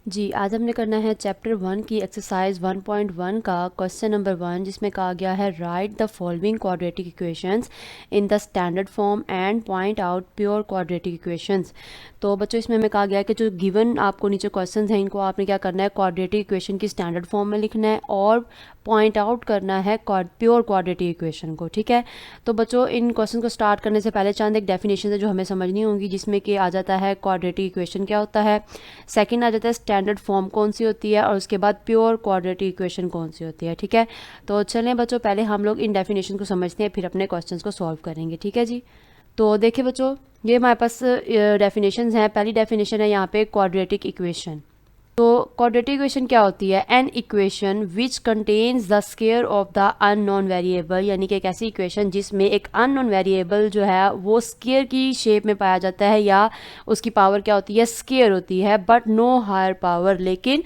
जी, आज हमने करना है चैप्टर 1 की एक्सरसाइज 1.1 का क्वेश्चन नंबर 1, जिसमें कहा गया है right the following quadratic equations in the standard form and point out pure quadratic equations. तो बच्चों, इसमें हमें कहा गया है कि जो गिवन आपको नीचे क्वेश्चंस हैं, इनको आपने क्या करना है, क्वाड्रेटिक इक्वेशन की स्टैंडर्ड फॉर्म में लिखना है और पॉइंट आउट करना है प्योर क्वाड्रेटिक इक्वेशन को। ठीक है, तो बच्चों इन क्वेश्चन को स्टार्ट करने से पहले चंद एक डेफिनेशन है जो हमें समझनी होगी, जिसमें कि आ जाता है क्वाड्रेटिक इक्वेशन क्या होता है, सेकंड आ जाता है स्टैंडर्ड फॉर्म कौन सी होती है, और उसके बाद प्योर क्वाड्रेटिक इक्वेशन कौन सी होती है। ठीक है, तो चलें बच्चों, पहले हम लोग इन डेफिनेशन को समझते हैं, फिर अपने क्वेश्चंस को सॉल्व करेंगे। ठीक है जी, तो देखिए बच्चों, ये हमारे पास डेफिनेशंस हैं। पहली डेफिनेशन है यहाँ पे क्वाड्रेटिक इक्वेशन। तो क्वाड्रेटिक इक्वेशन क्या होती है, an equation which contains the square of the unknown variable, यानी कि एक ऐसी इक्वेशन जिसमें एक अननोन वेरिएबल जो है वो स्क्वायर की शेप में पाया जाता है, या उसकी पावर क्या होती है, स्क्वायर होती है, बट नो हायर पावर, लेकिन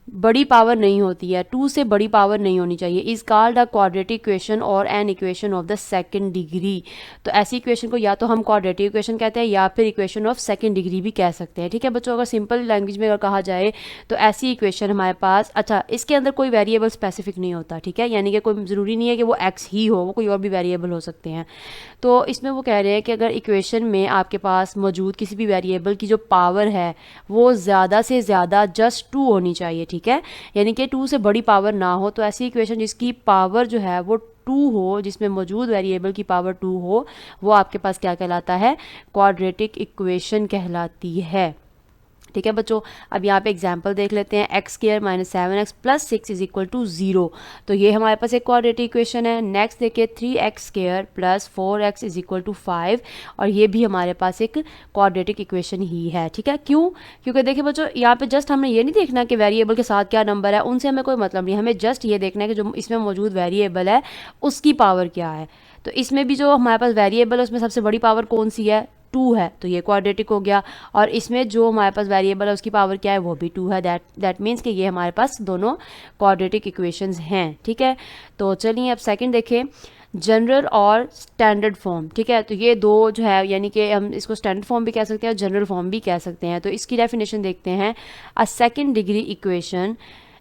बड़ी पावर नहीं होती है, 2 से बड़ी पावर नहीं होनी चाहिए। Is called a quadratic equation और an equation of the second degree. तो ऐसी इक्वेशन को या तो हम क्वाड्रेटिक इक्वेशन कहते हैं या फिर इक्वेशन ऑफ सेकंड डिग्री भी कह सकते हैं। ठीक है बच्चों, अगर सिंपल लैंग्वेज में अगर कहा जाए तो ऐसी इक्वेशन हमारे पास, अच्छा इसके अंदर कोई वेरिएबल स्पेसिफिक नहीं होता। ठीक है, यानी कि कोई ज़रूरी नहीं है कि वो एक्स ही हो, वो कोई और भी वेरिएबल हो सकते हैं। तो इसमें वो कह रहे हैं कि अगर इक्वेशन में आपके पास मौजूद किसी भी वेरिएबल की जो पावर है वो ज़्यादा से ज़्यादा जस्ट 2 होनी चाहिए। ठीक है, यानी कि 2 से बड़ी पावर ना हो, तो ऐसी इक्वेशन जिसकी पावर जो है वो 2 हो, जिसमें मौजूद वेरिएबल की पावर 2 हो, वो आपके पास क्या कहलाता है, क्वाड्रेटिक इक्वेशन कहलाती है। ठीक है बच्चों, अब यहाँ पे एग्जाम्पल देख लेते हैं। X square minus 7x plus 6 is equal to 0, तो ये हमारे पास एक क्वाड्रेटिक इक्वेशन है। नेक्स्ट देखिए 3x square plus 4x is equal to 5, और ये भी हमारे पास एक क्वाड्रेटिक इक्वेशन ही है। ठीक है, क्यों, क्योंकि देखिए बच्चों, यहाँ पे जस्ट हमने ये नहीं देखना कि वेरिएबल के साथ क्या नंबर है, उनसे हमें कोई मतलब नहीं, हमें जस्ट ये देखना है कि जो इसमें मौजूद वेरिएबल है उसकी पावर क्या है। तो इसमें भी जो हमारे पास वेरिएबल है उसमें सबसे बड़ी पावर कौन सी है, 2 है, तो ये क्वाड्रेटिक हो गया। और इसमें जो हमारे पास वेरिएबल है उसकी पावर क्या है, वो भी 2 है। दैट मीन्स कि ये हमारे पास दोनों क्वाड्रेटिक इक्वेशंस हैं। ठीक है, तो चलिए अब सेकंड देखें, जनरल और स्टैंडर्ड फॉर्म। ठीक है, तो ये दो जो है, यानी कि हम इसको स्टैंडर्ड फॉर्म भी कह सकते हैं और जनरल फॉर्म भी कह सकते हैं। तो इसकी डेफिनेशन देखते हैं। A second degree equation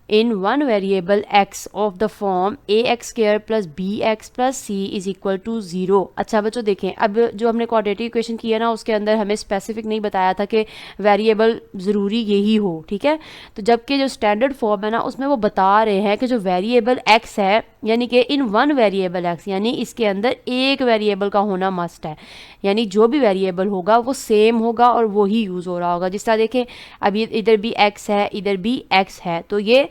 in one variable x of the form ax square plus bx plus c is equal to 0। अच्छा बच्चों देखें, अब जो हमने क्वाड्रेटिक इक्वेशन की है ना, उसके अंदर हमें स्पेसिफिक नहीं बताया था कि वेरिएबल ज़रूरी यही हो। ठीक है, तो जबकि जो स्टैंडर्ड फॉर्म है ना, उसमें वो बता रहे हैं कि जो वेरिएबल x है, यानी कि इन वन वेरिएबल x, यानी इसके अंदर एक वेरिएबल का होना मस्ट है, यानी जो भी वेरिएबल होगा वो सेम होगा और वो ही यूज़ हो रहा होगा। जिस तरह देखें, अब ये इधर भी x है, इधर भी x है, तो ये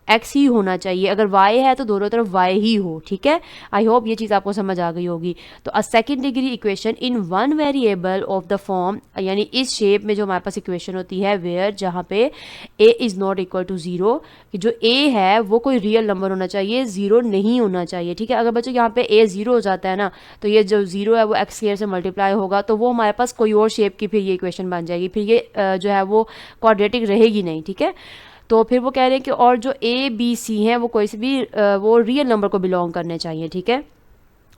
x ही होना चाहिए। अगर y है तो दोनों तरफ y ही हो। ठीक है, आई होप ये चीज़ आपको समझ आ गई होगी। तो a second degree equation in one variable of the form, यानी इस शेप में जो हमारे पास इक्वेशन होती है, वेयर जहाँ पे a is not equal to 0, कि जो a है वो कोई रियल नंबर होना चाहिए, 0 नहीं होना चाहिए। ठीक है, अगर बच्चों यहाँ पे a 0 हो जाता है ना, तो ये जो 0 है वो x स्क्वायर से मल्टीप्लाई होगा, तो वो हमारे पास कोई और शेप की फिर ये इक्वेशन बन जाएगी, फिर ये जो है वो क्वाड्रेटिक रहेगी नहीं। ठीक है, तो फिर वो कह रहे हैं कि और जो ए बी सी हैं वो कोई से भी वो रियल नंबर को बिलोंग करने चाहिए। ठीक है,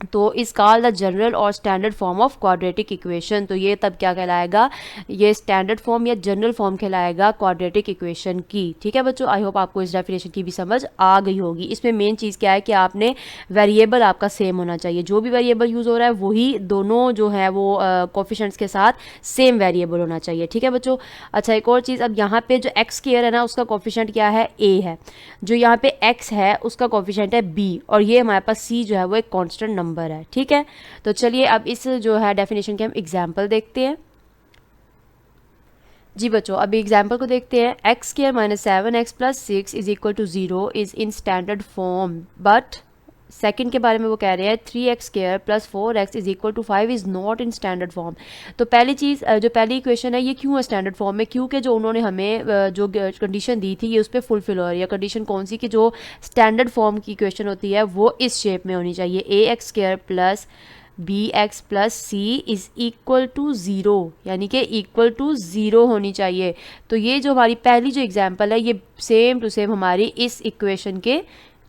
तो इस कॉल्ड द जनरल और standard form of quadratic equation. तो ये तब क्या कहलाएगा, ये स्टैंडर्ड फॉर्म या जनरल फॉर्म कहलाएगा क्वाड्रेटिक इक्वेशन की। ठीक है बच्चों, आई होप आपको इस डेफिनेशन की भी समझ आ गई होगी। इसमें मेन चीज़ क्या है कि आपने वेरिएबल आपका सेम होना चाहिए, जो भी वेरिएबल यूज़ हो रहा है वही दोनों जो है वो कोफिशेंट्स के साथ सेम वेरिएबल होना चाहिए। ठीक है बच्चों, अच्छा एक और चीज़, अब यहाँ पे जो एक्स स्क्वायर है ना, उसका कोफिशेंट क्या है, a है, जो यहाँ पे x है उसका कोफिशेंट है b, और ये हमारे पास c जो है वो एक कॉन्स्टेंट नंबर है। ठीक है, तो चलिए अब इस जो है डेफिनेशन के हम एग्जाम्पल देखते हैं। जी बच्चों, अभी एग्जाम्पल को देखते हैं। X square minus 7x plus 6 is equal to 0 is in standard form, but second के बारे में वो कह रहे हैं 3x square plus 4x is equal to 5 is not in standard form. तो पहली चीज़, जो पहली इक्वेशन है ये क्यों है स्टैंडर्ड फॉर्म में, क्योंकि जो उन्होंने हमें जो कंडीशन दी थी ये उस पर फुलफिल हो रही है। कंडीशन कौन सी, कि जो स्टैंडर्ड फॉर्म की इक्वेशन होती है वो इस शेप में होनी चाहिए, ax square plus bx plus c is equal to 0, यानी कि इक्वल टू 0 होनी चाहिए। तो ये जो हमारी पहली जो एग्जांपल है ये सेम टू सेम हमारी इस इक्वेशन के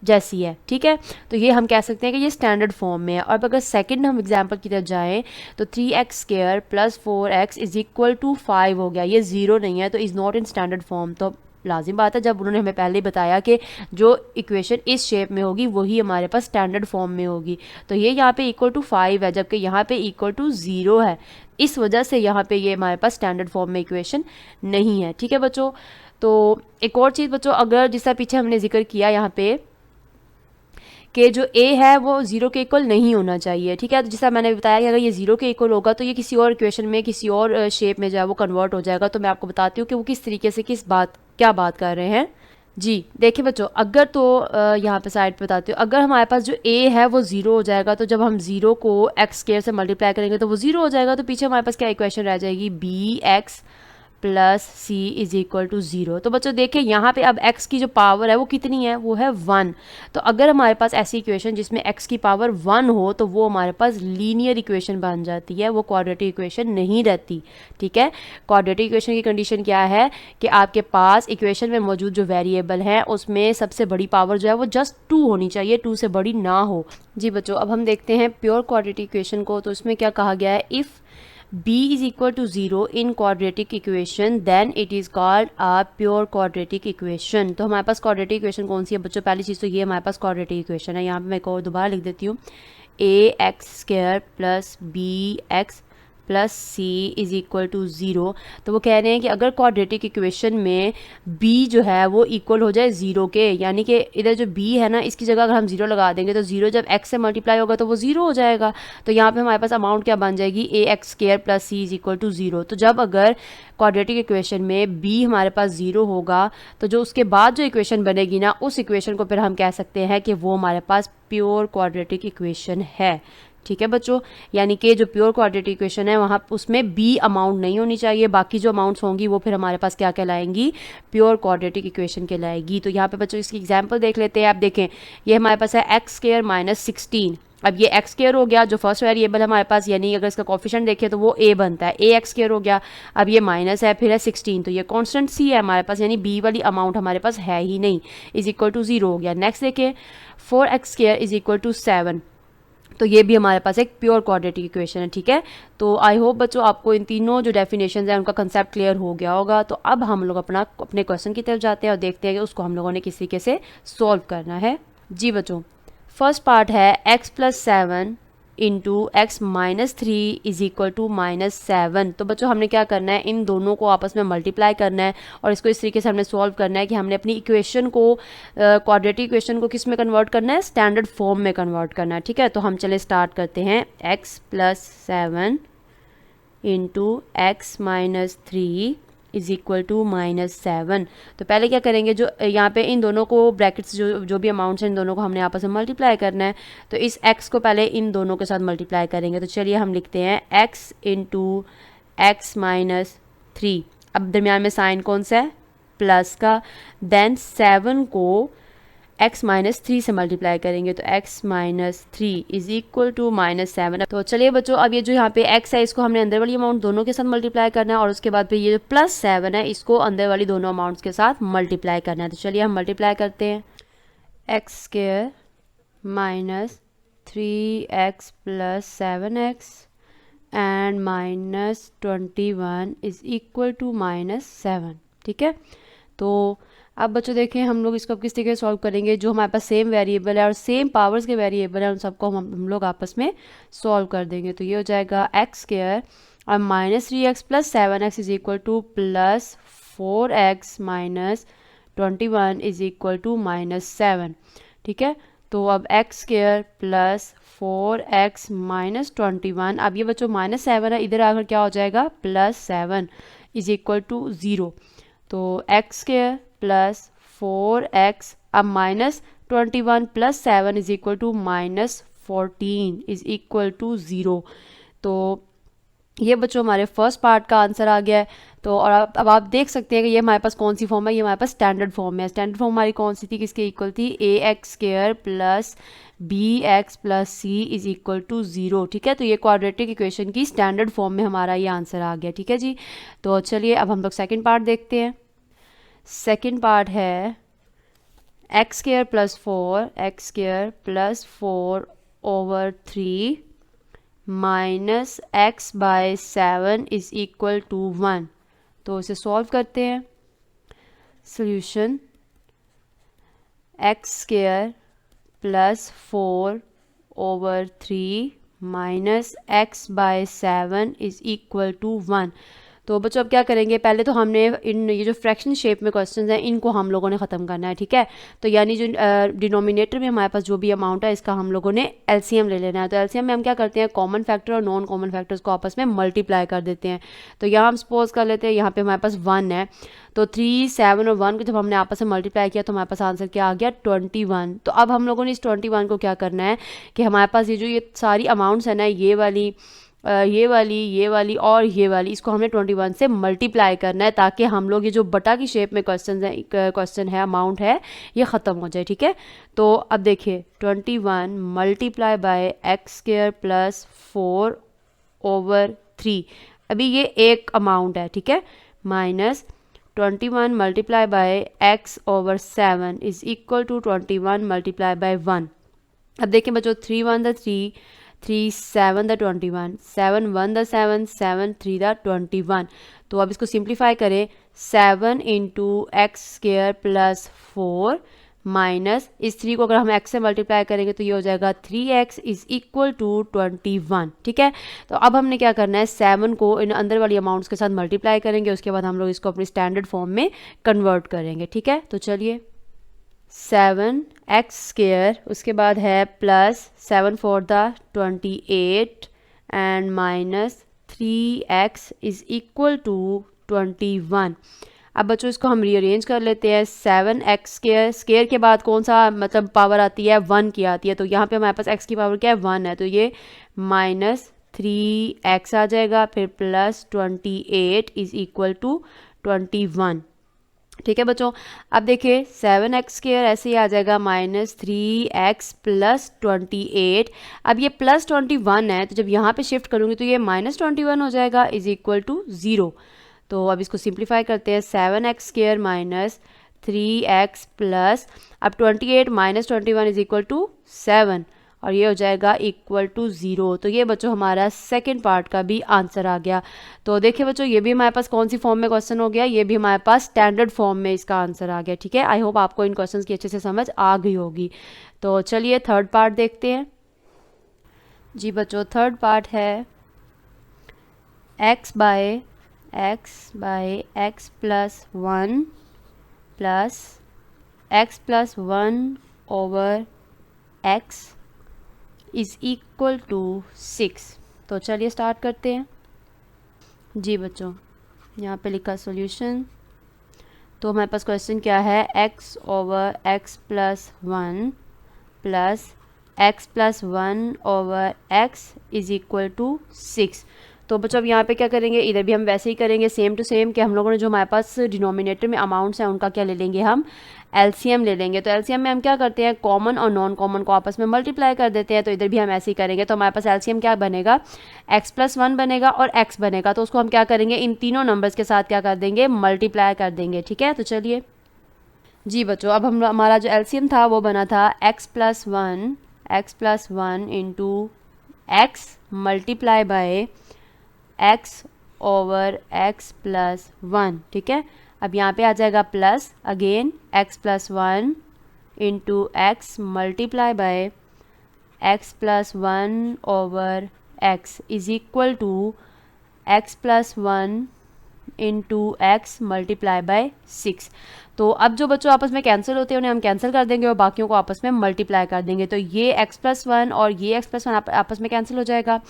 जैसी है। ठीक है, तो ये हम कह सकते हैं कि ये स्टैंडर्ड फॉर्म में है। और अगर सेकंड हम एग्जांपल की तरफ जाएं तो 3x square plus 4x is equal to 5 हो गया, ये 0 नहीं है, तो is not in standard form. तो लाजिम बात है, जब उन्होंने हमें पहले ही बताया कि जो इक्वेशन इस शेप में होगी वही हमारे पास स्टैंडर्ड फॉर्म में होगी। तो ये यहाँ पे इक्वल टू 5 है, जबकि यहाँ पे इक्वल टू 0 है। इस वजह से यहाँ पे ये हमारे पास स्टैंडर्ड फॉर्म में इक्वेशन नहीं है। ठीक है बच्चों, तो एक और चीज़ बच्चों, अगर जिसका पीछे हमने जिक्र किया यहाँ पे कि जो a है वो 0 के इक्वल नहीं होना चाहिए। ठीक है, तो जैसा मैंने बताया कि अगर ये 0 के इक्वल होगा तो ये किसी और इक्वेशन में किसी और शेप में जो है वो कन्वर्ट हो जाएगा। तो मैं आपको बताती हूँ कि वो किस तरीके से क्या बात कर रहे हैं। जी देखिए बच्चों, अगर तो यहाँ पे साइड पे बताती हूँ, अगर हमारे पास जो a है वो 0 हो जाएगा तो जब हम 0 को x स्क्वायर से मल्टीप्लाई करेंगे तो वो 0 हो जाएगा। तो पीछे हमारे पास क्या इक्वेशन रह जाएगी, bx plus c is equal to 0। तो बच्चों देखिए यहाँ पे अब x की जो पावर है वो कितनी है, वो है 1। तो अगर हमारे पास ऐसी इक्वेशन जिसमें x की पावर 1 हो तो वो हमारे पास लीनियर इक्वेशन बन जाती है, वो क्वाड्रेटिक इक्वेशन नहीं रहती। ठीक है, क्वाड्रेटिक इक्वेशन की कंडीशन क्या है कि आपके पास इक्वेशन में मौजूद जो वेरिएबल है उसमें सबसे बड़ी पावर जो है वो जस्ट 2 होनी चाहिए, 2 से बड़ी ना हो। जी बच्चों, अब हम देखते हैं प्योर क्वाड्रेटिक इक्वेशन को। तो इसमें क्या कहा गया है, if b is equal to 0 in quadratic equation then it is called a pure quadratic equation। तो हमारे पास quadratic equation कौन सी है बच्चों, पहली चीज़ तो ये हमारे पास quadratic equation है। यहाँ पे मैं एक और दोबारा लिख देती हूँ, ax square plus bx plus c is equal to 0। तो वो कह रहे हैं कि अगर क्वाड्रेटिक इक्वेशन में b जो है वो इक्वल हो जाए 0 के, यानी कि इधर जो b है ना इसकी जगह अगर हम 0 लगा देंगे तो 0 जब x से मल्टीप्लाई होगा तो वो 0 हो जाएगा। तो यहाँ पे हमारे पास अमाउंट क्या बन जाएगी, ax square plus c is equal to 0। तो जब अगर क्वाड्रेटिक इक्वेशन में b हमारे पास 0 होगा तो जो उसके बाद जो इक्वेशन बनेगी ना उस इक्वेशन को फिर हम कह सकते हैं कि वो हमारे पास प्योर क्वाड्रेटिक इक्वेशन है। ठीक है बच्चों, यानी कि जो प्योर क्वाड्रेटिक इक्वेशन है वहाँ उसमें b अमाउंट नहीं होनी चाहिए, बाकी जो अमाउंट्स होंगी वो फिर हमारे पास क्या कहलाएंगी, प्योर क्वाड्रेटिक इक्वेशन कहलाएगी। तो यहाँ पे बच्चों इसकी एग्जांपल देख लेते हैं। आप देखें ये हमारे पास है एक्स स्क्वायर माइनस 16। अब ये एक्स स्क्वायर हो गया जो फर्स्ट वेरिएबल हमारे पास, यानी अगर इसका कोफिशिएंट देखें तो वो a बनता है, a एक्स स्क्वायर हो गया। अब ये माइनस है, फिर है 16, तो ये कांस्टेंट c है हमारे पास, यानी b वाली अमाउंट हमारे पास है ही नहीं, इज इक्वल टू 0 हो गया। नेक्स्ट देखें 4x square is equal to 7, तो ये भी हमारे पास एक प्योर क्वाड्रेटिक इक्वेशन है। ठीक है, तो आई होप बच्चों आपको इन तीनों जो डेफिनेशन है उनका कंसेप्ट क्लियर हो गया होगा। तो अब हम लोग अपने क्वेश्चन की तरफ जाते हैं और देखते हैं कि उसको हम लोगों ने किस तरीके से सॉल्व करना है। जी बच्चों, फर्स्ट पार्ट है x plus 7 into x minus 3 is equal to -7। तो बच्चों हमने क्या करना है, इन दोनों को आपस में मल्टीप्लाई करना है और इसको इस तरीके से हमने सॉल्व करना है कि हमने अपनी इक्वेशन को क्वाड्रेटिक इक्वेशन को किस में कन्वर्ट करना है, स्टैंडर्ड फॉर्म में कन्वर्ट करना है। ठीक है, तो हम चले स्टार्ट करते हैं। x plus 7 into x minus 3 is equal to -7। तो पहले क्या करेंगे, जो यहाँ पे इन दोनों को ब्रैकेट्स जो भी अमाउंट्स हैं इन दोनों को हमने आपस में मल्टीप्लाई करना है। तो इस x को पहले इन दोनों के साथ मल्टीप्लाई करेंगे। तो चलिए हम लिखते हैं x इंटू एक्स माइनस 3। अब दरमियान में साइन कौन सा है, प्लस का। देन 7 को x माइनस 3 से मल्टीप्लाई करेंगे तो x minus 3 is equal to -7। तो चलिए बच्चों, अब ये जो यहाँ पे x है इसको हमने अंदर वाली अमाउंट दोनों के साथ मल्टीप्लाई करना है और उसके बाद फिर ये जो प्लस 7 है इसको अंदर वाली दोनों अमाउंट्स के साथ मल्टीप्लाई करना है। तो चलिए हम मल्टीप्लाई करते हैं। X square minus 3x plus 7x and minus 21 is equal to -7। ठीक है, तो अब बच्चों देखें हम लोग इसको किस तरीके से सॉल्व करेंगे। जो हमारे पास सेम वेरिएबल है और सेम पावर्स के वेरिएबल है उन सबको हम लोग आपस में सॉल्व कर देंगे। तो ये हो जाएगा एक्स स्क्वायर और minus 3x plus 7x is equal to plus 4x minus 21 is equal to -7। ठीक है, तो अब x square plus 4x minus 21, अब ये बच्चों -7 है, इधर आकर क्या हो जाएगा +7 इज इक्वल टू 0। तो एक्स स्क्वायर प्लस 4x अब minus 21 plus 7 is equal to -14 is equal to 0। तो ये बच्चों हमारे फर्स्ट पार्ट का आंसर आ गया है। तो और अब आप देख सकते हैं कि ये हमारे पास कौन सी फॉर्म है, ये हमारे पास स्टैंडर्ड फॉर्म है। स्टैंडर्ड फॉर्म हमारी कौन सी थी, किसके इक्वल थी, ax square plus bx plus c is equal to 0। ठीक है, तो ये क्वाड्रेटिक इक्वेशन की स्टैंडर्ड फॉर्म में हमारा ये आंसर आ गया। ठीक है जी, तो चलिए अब हम लोग सेकेंड पार्ट देखते हैं। सेकेंड पार्ट है x square plus 4 over 3 minus x by 7 is equal to 1। तो इसे सॉल्व करते हैं। Solution x square plus 4/3 minus x by 7 is equal to 1। तो बच्चों अब क्या करेंगे, पहले तो हमने ये जो फ्रैक्शन शेप में क्वेश्चंस हैं इनको हम लोगों ने ख़त्म करना है, ठीक है। तो यानी जो डिनोमिनेटर में हमारे पास जो भी अमाउंट है इसका हम लोगों ने एलसीएम ले लेना है। तो एलसीएम में हम क्या करते हैं, कॉमन फैक्टर और नॉन कॉमन फैक्टर्स को आपस में मल्टीप्लाई कर देते हैं। तो यहाँ हम सपोज कर लेते हैं यहाँ पे हमारे पास 1 है, तो 3, 7 और 1 को जब हमने आपस में मल्टीप्लाई किया तो हमारे पास आंसर क्या आ गया 21। तो अब हम लोगों ने इस 21 को क्या करना है कि हमारे पास ये सारी अमाउंट्स है ना, ये वाली और ये वाली, इसको हमने 21 से मल्टीप्लाई करना है ताकि हम लोग ये जो बटा की शेप में क्वेश्चन है अमाउंट है ये ख़त्म हो जाए, ठीक है। तो अब देखिए 21 multiply by x square plus 4/3, अभी ये एक अमाउंट है, ठीक है, minus 21 multiply by x/7 is equal to 21 multiply by 1। अब देखिए बच्चों 3 1 द 3, 3 7 द 21, 7 1 द 7, 7 3 द 21। तो अब इसको सिंप्लीफाई करें, 7 into x square plus 4 minus इस 3 को अगर हम x से मल्टीप्लाई करेंगे तो ये हो जाएगा 3x इज इक्वल टू 21, ठीक है। तो अब हमने क्या करना है, 7 को इन अंदर वाली अमाउंट्स के साथ मल्टीप्लाई करेंगे, उसके बाद हम लोग इसको अपनी स्टैंडर्ड फॉर्म में कन्वर्ट करेंगे, ठीक है। तो चलिए 7 एक्स स्क्वायर, उसके बाद है plus 7 4 the 28 and minus 3x is equal to 21। अब बच्चों इसको हम रीअरेंज कर लेते हैं। 7 एक्स स्क्वायर, स्क्वायर के बाद कौन सा मतलब पावर आती है, 1 की आती है। तो यहाँ पे हमारे पास x की पावर क्या है, 1 है, तो ये माइनस 3x आ जाएगा, फिर प्लस 28 इज इक्वल टू 21, ठीक है बच्चों। अब देखिए 7x स्क्वायर ऐसे ही आ जाएगा माइनस 3x प्लस 28। अब ये प्लस 21 है, तो जब यहाँ पे शिफ्ट करूँगी तो ये माइनस 21 हो जाएगा इज इक्वल टू 0। तो अब इसको सिंप्लीफाई करते हैं, 7x square minus 3x plus अब 28 माइनस 21 इज इक्वल टू 7 और ये हो जाएगा इक्वल टू 0। तो ये बच्चों हमारा सेकंड पार्ट का भी आंसर आ गया। तो देखिए बच्चों ये भी हमारे पास कौन सी फॉर्म में क्वेश्चन हो गया, ये भी हमारे पास स्टैंडर्ड फॉर्म में इसका आंसर आ गया, ठीक है। आई होप आपको इन क्वेश्चंस की अच्छे से समझ आ गई होगी। तो चलिए थर्ड पार्ट देखते हैं। जी बच्चों थर्ड पार्ट है x by x plus 1 plus x plus 1/x is equal to 6। तो चलिए स्टार्ट करते हैं। जी बच्चों यहाँ पे लिखा सॉल्यूशन, तो हमारे पास क्वेश्चन क्या है, x/x plus 1 plus x plus 1/x is equal to 6। तो बच्चों अब यहाँ पे क्या करेंगे, इधर भी हम वैसे ही करेंगे सेम टू सेम कि हम लोगों ने जो हमारे पास डिनोमिनेटर में अमाउंट्स हैं उनका क्या ले लेंगे, हम एलसीएम ले लेंगे। तो एलसीएम में हम क्या करते हैं, कॉमन और नॉन कॉमन को आपस में मल्टीप्लाई कर देते हैं। तो इधर भी हम ऐसे ही करेंगे। तो हमारे पास एलसीएम क्या बनेगा, x प्लस 1 बनेगा और x बनेगा। तो उसको हम क्या करेंगे, इन तीनों नंबर्स के साथ क्या कर देंगे, मल्टीप्लाई कर देंगे, ठीक है। तो चलिए जी बच्चों अब हमारा जो एलसीएम था वो बना था x plus 1 into x multiply by x/x plus 1, ठीक है। अब यहाँ पे आ जाएगा plus again x plus 1 into x multiply by x plus 1/x is equal to x plus 1 into x multiply by 6। तो अब जो बच्चों आपस में कैंसिल होते हैं उन्हें हम कैंसिल कर देंगे और बाकियों को आपस में मल्टीप्लाई कर देंगे। तो ये x प्लस 1 और ये x प्लस 1 आपस में कैंसिल हो जाएगा।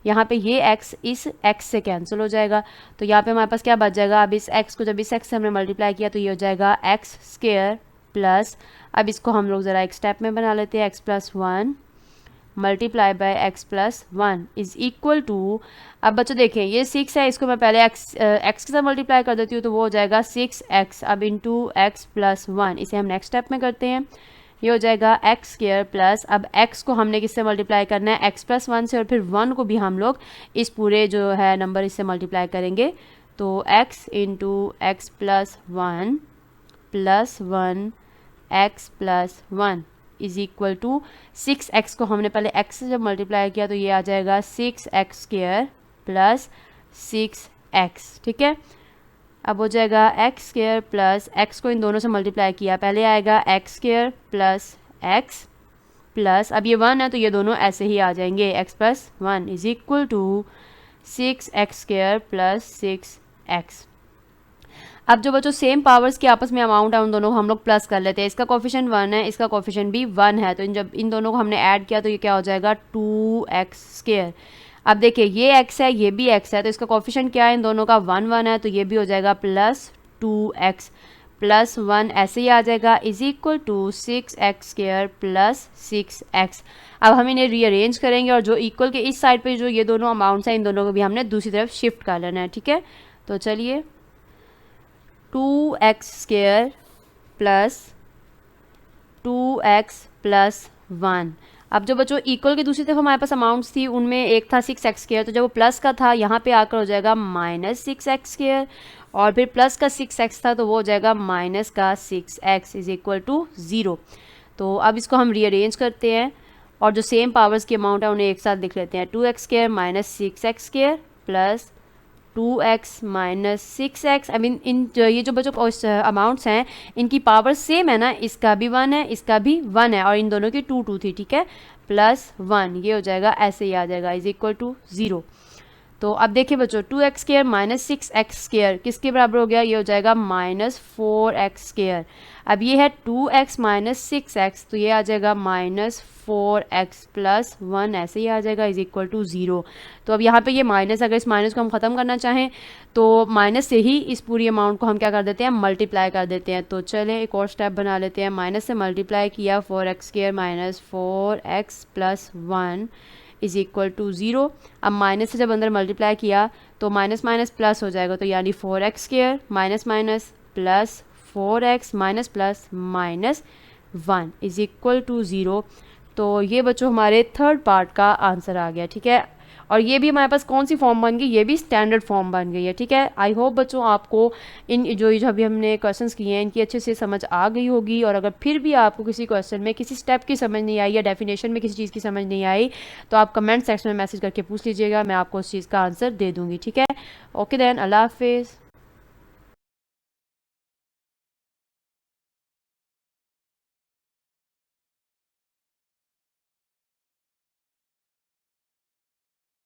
यहाँ पे ये x इस x से कैंसिल हो जाएगा। तो यहाँ पे हमारे पास क्या बच जाएगा, अब इस x को जब इस x से हमने मल्टीप्लाई किया तो ये हो जाएगा x स्क्वायर प्लस, अब इसको हम लोग ज़रा एक स्टेप में बना लेते हैं, x plus 1 multiply by x plus 1 is equal to, अब बच्चों देखें ये 6 है, इसको मैं पहले x के साथ मल्टीप्लाई कर देती हूँ तो वो हो जाएगा 6x। अब इंटू x प्लस 1 इसे हम नेक्स्ट स्टेप में करते हैं, ये हो जाएगा x स्क्वायर प्लस, अब x को हमने किससे मल्टीप्लाई करना है, x प्लस 1 से, और फिर 1 को भी हम लोग इस पूरे जो है नंबर इससे मल्टीप्लाई करेंगे। तो x into x plus 1 plus 1 x plus 1 is equal to 6x को हमने पहले x से जब मल्टीप्लाई किया तो ये आ जाएगा 6x स्क्वायर प्लस 6x, ठीक है। अब हो जाएगा एक्स स्क्वायर प्लस एक्स को इन दोनों से मल्टीप्लाई किया, पहले आएगा x square plus x plus, अब ये 1 है तो ये दोनों ऐसे ही आ जाएंगे, x plus 1 is equal to 6x square plus 6x। अब जो बच्चों सेम पावर्स के आपस में अमाउंट है उन दोनों को हम लोग प्लस कर लेते हैं। इसका कोफिशिएंट 1 है, इसका कोफिशिएंट भी 1 है, तो इन दोनों को हमने ऐड किया तो ये क्या हो जाएगा 2x स्क्वायर। अब देखिए ये x है ये भी x है, तो इसका कोफिशिएंट क्या है इन दोनों का 1 1 है, तो ये भी हो जाएगा प्लस 2x प्लस 1 ऐसे ही आ जाएगा is equal to 6x square plus 6x। अब हम इन्हें रीअरेंज करेंगे और जो इक्वल के इस साइड पे जो ये दोनों अमाउंट्स हैं इन दोनों को भी हमने दूसरी तरफ शिफ्ट कर लेना है, ठीक है। तो चलिए 2x square plus 2x plus 1। अब जो बच्चों इक्वल की दूसरी तरफ हमारे पास अमाउंट्स थी उनमें एक था 6x स्क्वायर, तो जब वो प्लस का था यहाँ पे आकर हो जाएगा माइनस 6x स्क्वायर, और फिर प्लस का 6x था तो वो हो जाएगा माइनस का 6x इज इक्वल टू 0। तो अब इसको हम रीअरेंज करते हैं और जो सेम पावर्स की अमाउंट है उन्हें एक साथ लिख लेते हैं। 2x square minus 6x square plus 2x minus 6x। I mean ये जो बच्चों अमाउंट्स हैं इनकी पावर सेम है ना, इसका भी 1 है इसका भी 1 है और इन दोनों की 2 2 थी, ठीक है, प्लस 1 ये हो जाएगा ऐसे ही आ जाएगा इज इक्वल टू 0। तो अब देखिए बच्चों 2x square minus 6x square किसके बराबर हो गया, ये हो जाएगा माइनस 4x स्क्वायर। अब ये है 2x माइनस 6x, तो ये आ जाएगा माइनस 4x प्लस 1 ऐसे ही आ जाएगा इज इक्वल टू 0। तो अब यहाँ पे ये माइनस, अगर इस माइनस को हम ख़त्म करना चाहें तो माइनस से ही इस पूरी अमाउंट को हम क्या कर देते हैं मल्टीप्लाई कर देते हैं। तो चलें एक और स्टेप बना लेते हैं, माइनस से मल्टीप्लाई किया 4x square minus 4x plus 1 is equal to 0। अब माइनस से जब अंदर मल्टीप्लाई किया तो माइनस माइनस प्लस हो जाएगा, तो यानी 4x square minus minus plus 4x minus plus minus 1 is equal to 0। तो ये बच्चों हमारे थर्ड पार्ट का आंसर आ गया, ठीक है। और ये भी हमारे पास कौन सी फॉर्म बन गई, ये भी स्टैंडर्ड फॉर्म बन गई है, ठीक है। आई होप बच्चों आपको इन जो अभी हमने क्वेश्चंस किए हैं इनकी अच्छे से समझ आ गई होगी, और अगर फिर भी आपको किसी क्वेश्चन में किसी स्टेप की समझ नहीं आई या डेफिनेशन में किसी चीज़ की समझ नहीं आई तो आप कमेंट सेक्शन में मैसेज करके पूछ लीजिएगा, मैं आपको उस चीज़ का आंसर दे दूँगी, ठीक है। ओके देन, अल्लाह हाफिज़।